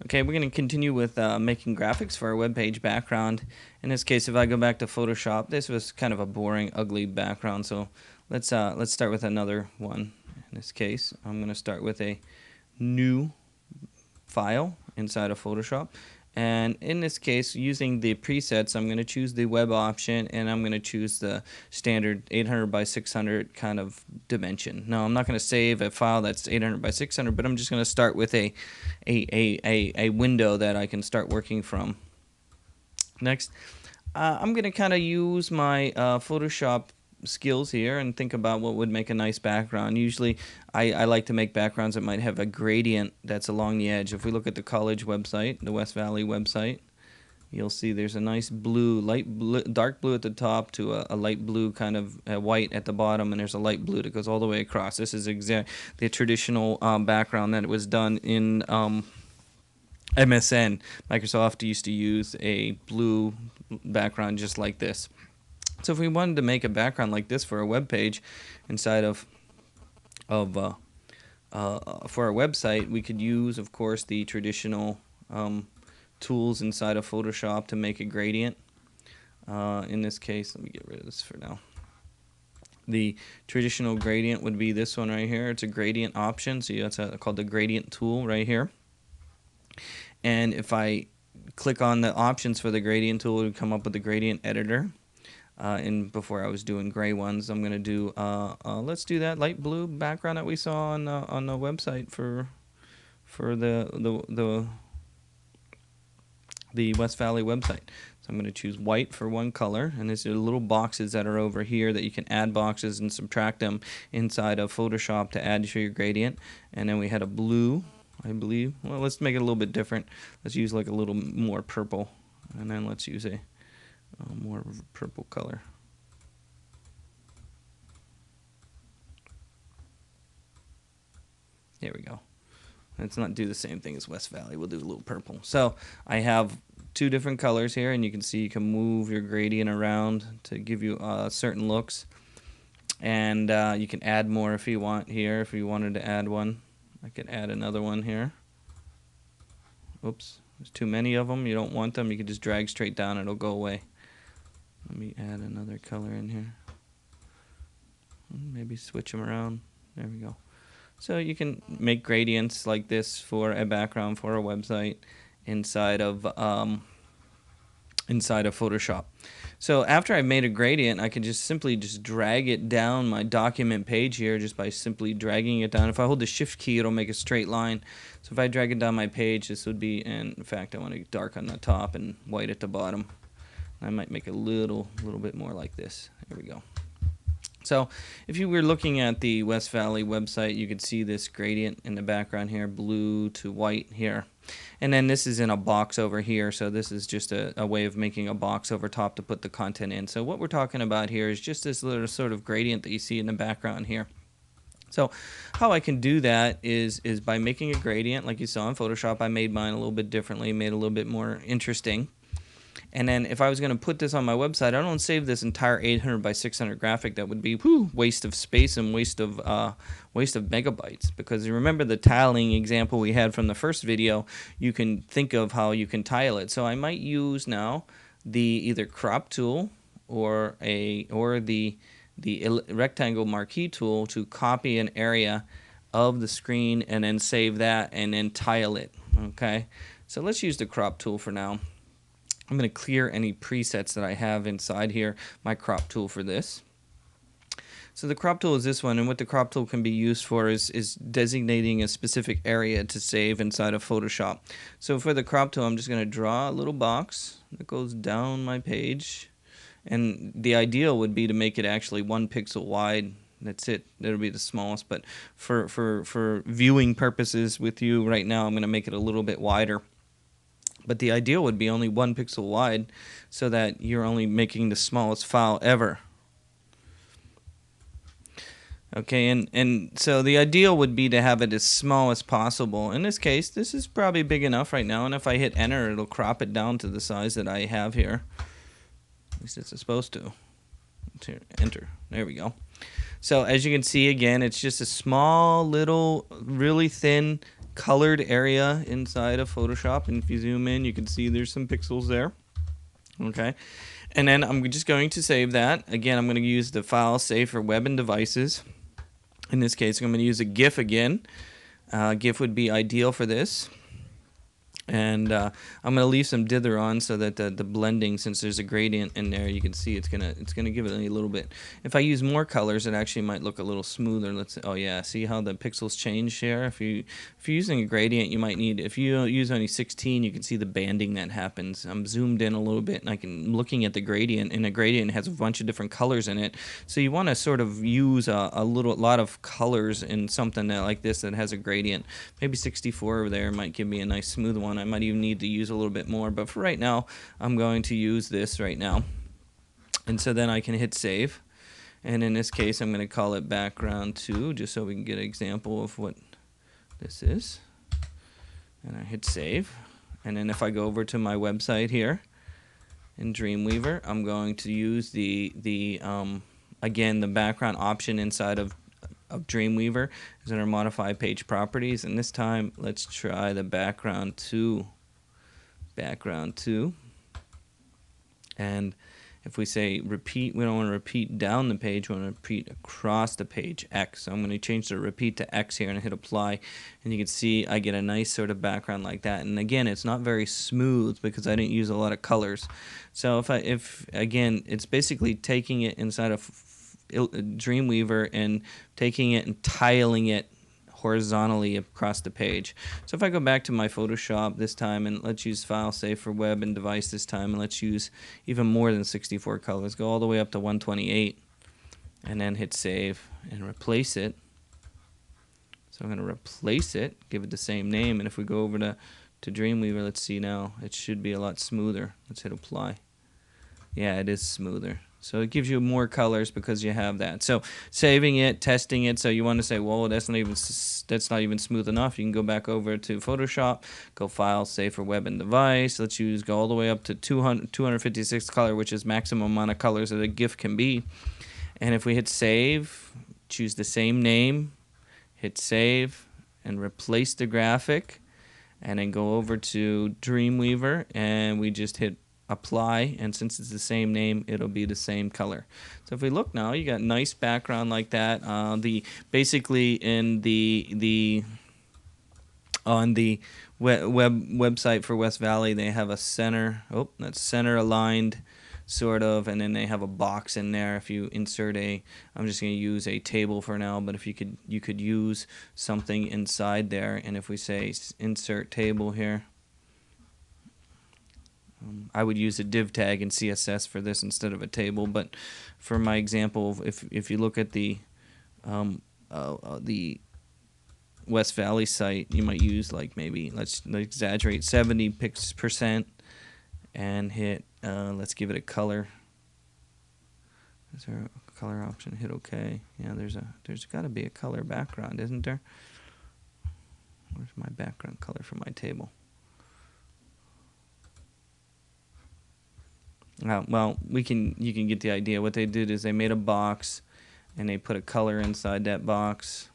Okay, we're going to continue with making graphics for our web page background. In this case, if I go back to Photoshop, this was kind of a boring, ugly background. So let's start with another one. In this case, I'm going to start with a new file inside of Photoshop. And in this case, using the presets, I'm going to choose the web option, and I'm going to choose the standard 800 by 600 kind of dimension. Now, I'm not going to save a file that's 800 by 600, but I'm just going to start with a window that I can start working from. Next, I'm going to kind of use my Photoshop skills here and think about what would make a nice background. Usually I like to make backgrounds that might have a gradient that's along the edge. If we look at the college website, the West Valley website, you'll see there's a nice blue, dark blue at the top to a light blue kind of white at the bottom, and there's a light blue that goes all the way across. This is the traditional background that was done in MSN. Microsoft used to use a blue background just like this. So if we wanted to make a background like this for a web page inside for our website, we could use, of course, the traditional tools inside of Photoshop to make a gradient. In this case, let me get rid of this for now. The traditional gradient would be this one right here. It's a gradient option, so that's called the gradient tool right here. And if I click on the options for the gradient tool, it would come up with the gradient editor. And before I was doing gray ones, I'm gonna do let's do that light blue background that we saw on the website for the West Valley website. So I'm going to choose white for one color, and these are little boxes that are over here that you can add boxes and subtract them inside of Photoshop to add to your gradient. And then we had a blue, I believe. Well, let's make it a little bit different. Let's use like a little more purple, and then let's use a more purple color. There we go. Let's not do the same thing as West Valley. We'll do a little purple. So I have two different colors here, and you can see you can move your gradient around to give you certain looks. And you can add more if you want here. If you wanted to add one, I could add another one here. Oops, there's too many of them. You don't want them. You can just drag straight down. It'll go away. Let me add another color in here. Maybe switch them around. There we go. So you can make gradients like this for a background for a website inside of Photoshop. So after I've made a gradient, I can just simply drag it down my document page here just by simply dragging it down. If I hold the Shift key, it'll make a straight line. So if I drag it down my page, this would be, and in fact, I want it dark on the top and white at the bottom. I might make a little bit more like this. There we go. So if you were looking at the West Valley website, you could see this gradient in the background here, blue to white here. And then this is in a box over here, so this is just a way of making a box over top to put the content in. So what we're talking about here is just this little sort of gradient that you see in the background here. So how I can do that is by making a gradient like you saw in Photoshop. I made mine a little bit differently, made it a little bit more interesting. And then if I was going to put this on my website, I don't save this entire 800 by 600 graphic. That would be waste of space and waste of megabytes. Because you remember the tiling example we had from the first video, you can think of how you can tile it. So I might use now the either crop tool or the rectangle marquee tool to copy an area of the screen and then save that and then tile it. Okay, so let's use the crop tool for now. I'm going to clear any presets that I have inside here, my crop tool for this. So the crop tool is this one, and what the crop tool can be used for is designating a specific area to save inside of Photoshop. So for the crop tool, I'm just going to draw a little box that goes down my page, and the ideal would be to make it actually 1 pixel wide. That's it. That'll be the smallest, but for viewing purposes with you right now, I'm going to make it a little bit wider. But the ideal would be only 1 pixel wide so that you're only making the smallest file ever. Okay, and so the ideal would be to have it as small as possible. In this case, this is probably big enough right now, and if I hit enter, it'll crop it down to the size that I have here. At least it's supposed to. Enter. There we go. So as you can see, again, it's just a small little, really thin colored area inside of Photoshop, and if you zoom in, you can see there's some pixels there. Okay, and then I'm just going to save that. Again, I'm going to use the file save for web and devices. In this case, I'm going to use a GIF again. GIF would be ideal for this. And I'm going to leave some dither on so that the blending, since there's a gradient in there, you can see it's gonna give it a little bit. If I use more colors, it actually might look a little smoother. Oh yeah, see how the pixels change here? If you're using a gradient, you might need, if you use only 16, you can see the banding that happens. I'm zoomed in a little bit, and I'm looking at the gradient, and a gradient has a bunch of different colors in it. So you want to sort of use a lot of colors in something like this that has a gradient. Maybe 64 over there might give me a nice smooth one. I might even need to use a little bit more, but for right now, I'm going to use this right now. And so then I can hit save. And in this case, I'm going to call it background2, just so we can get an example of what this is. And I hit save. And then if I go over to my website here in Dreamweaver, I'm going to use again, the background option inside of Dreamweaver is under modify page properties, and this time let's try the background2. And if we say repeat, we don't want to repeat down the page, we want to repeat across the page, X. So I'm going to change the repeat to X here and hit apply, and you can see I get a nice sort of background like that. And again, it's not very smooth because I didn't use a lot of colors. So if again, it's basically taking it inside of Dreamweaver and taking it and tiling it horizontally across the page. So if I go back to my Photoshop this time, and let's use file save for web and device this time, and let's use even more than 64 colors, go all the way up to 128, and then hit save and replace it. So I'm going to replace it, give it the same name, and if we go over to Dreamweaver, let's see now, it should be a lot smoother. Let's hit apply. Yeah, it is smoother. So it gives you more colors because you have that. So saving it, testing it. So you want to say, well, that's not even smooth enough. You can go back over to Photoshop, go File, Save for Web and Device. Let's go all the way up to 256 color, which is maximum amount of colors that a GIF can be. And if we hit save, choose the same name, hit save, and replace the graphic, and then go over to Dreamweaver, and we just hit apply, and since it's the same name, it'll be the same color. So if we look now, you got nice background like that. Basically in on the website for West Valley, they have a center. Oh, that's center aligned, sort of, and then they have a box in there. If you insert I'm just going to use a table for now, but if you could use something inside there, and if we say insert table here. I would use a div tag in CSS for this instead of a table, but for my example, if you look at the West Valley site, you might use like maybe let's exaggerate 70% and hit let's give it a color. Is there a color option? Hit OK. Yeah, there's got to be a color background, isn't there? Where's my background color for my table? Well, you can get the idea. What they did is they made a box, and they put a color inside that box.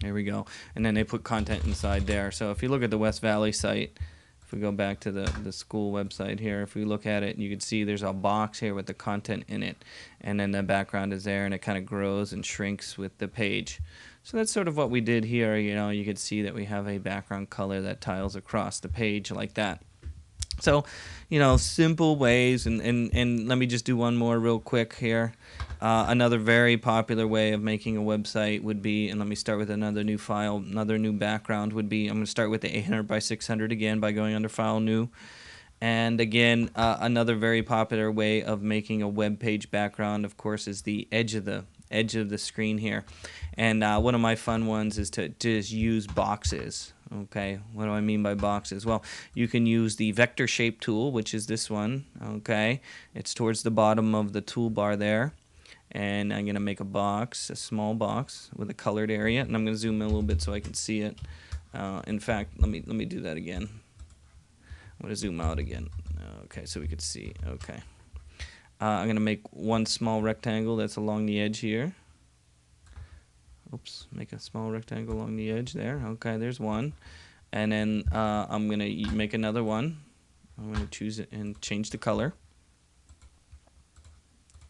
There we go. And then they put content inside there. So if you look at the West Valley site, if we go back to the school website here, if we look at it, you can see there's a box here with the content in it, and then the background is there, and it kind of grows and shrinks with the page. So that's sort of what we did here. You could see that we have a background color that tiles across the page like that. So, simple ways, and let me just do one more real quick here. Another very popular way of making a website would be, and let me start with another new file, another new background would be, I'm going to start with the 800 by 600 again by going under File, New. And again, another very popular way of making a web page background, of course, is the edge of the screen here. And one of my fun ones is to just use boxes. Okay, what do I mean by boxes? Well, you can use the vector shape tool, which is this one. Okay, it's towards the bottom of the toolbar there. And I'm going to make a box, a small box with a colored area, and I'm going to zoom in a little bit so I can see it. In fact, let me do that again. I'm going to zoom out again. Okay, so we could see. Okay, I'm going to make one small rectangle that's along the edge here. Oops, make a small rectangle along the edge there. Okay, there's one. And then I'm going to make another one. I'm going to choose it and change the color.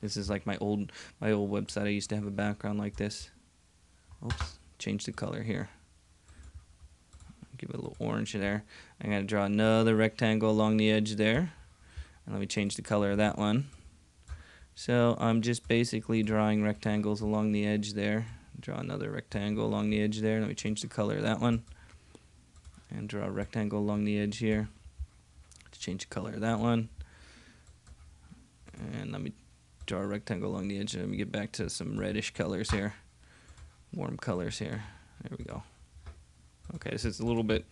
This is like my old website. I used to have a background like this. Oops, change the color here. Give it a little orange there. I'm going to draw another rectangle along the edge there. And let me change the color of that one. So I'm just basically drawing rectangles along the edge there. Draw another rectangle along the edge there. Let me change the color of that one. And draw a rectangle along the edge here. Change the color of that one. And let me draw a rectangle along the edge. Let me get back to some reddish colors here. Warm colors here. There we go. Okay, this is a little bit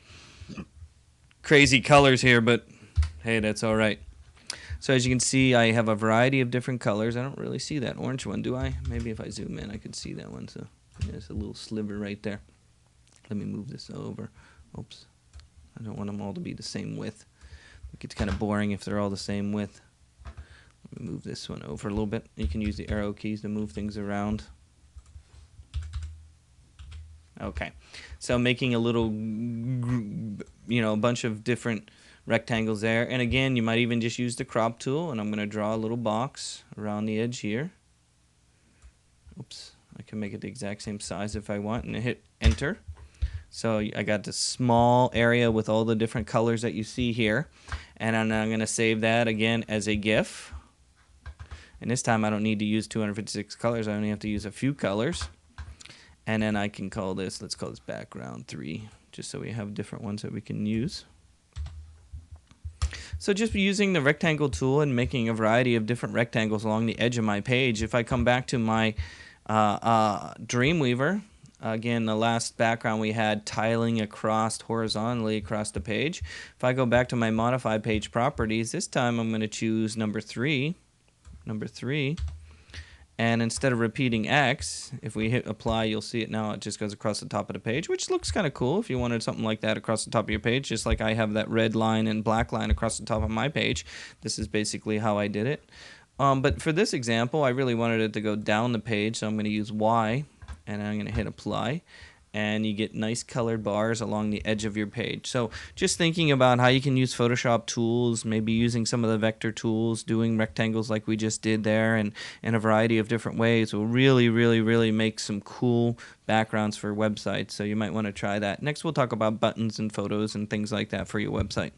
crazy colors here, but hey, that's all right. So as you can see, I have a variety of different colors. I don't really see that orange one, do I? Maybe if I zoom in, I could see that one. So there's a little sliver right there. Let me move this over. Oops. I don't want them all to be the same width. It gets kind of boring if they're all the same width. Let me move this one over a little bit. You can use the arrow keys to move things around. Okay, so making a little, a bunch of different rectangles there. And again, you might even just use the crop tool, and I'm going to draw a little box around the edge here. Oops, I can make it the exact same size if I want, and hit enter. So I got this small area with all the different colors that you see here, and I'm going to save that again as a GIF. And this time I don't need to use 256 colors, I only have to use a few colors. And then I can call this, let's call this background 3, just so we have different ones that we can use. So just using the rectangle tool and making a variety of different rectangles along the edge of my page. If I come back to my Dreamweaver, again, the last background we had tiling horizontally across the page. If I go back to my modify page properties, this time I'm going to choose number 3. And instead of repeating X, if we hit apply, you'll see it now. It just goes across the top of the page, which looks kind of cool if you wanted something like that across the top of your page, just like I have that red line and black line across the top of my page. This is basically how I did it. But for this example, I really wanted it to go down the page, so I'm going to use Y, and I'm going to hit apply. And you get nice colored bars along the edge of your page. So just thinking about how you can use Photoshop tools, maybe using some of the vector tools, doing rectangles like we just did there, and in a variety of different ways will really make some cool backgrounds for websites. So you might want to try that. Next we'll talk about buttons and photos and things like that for your website.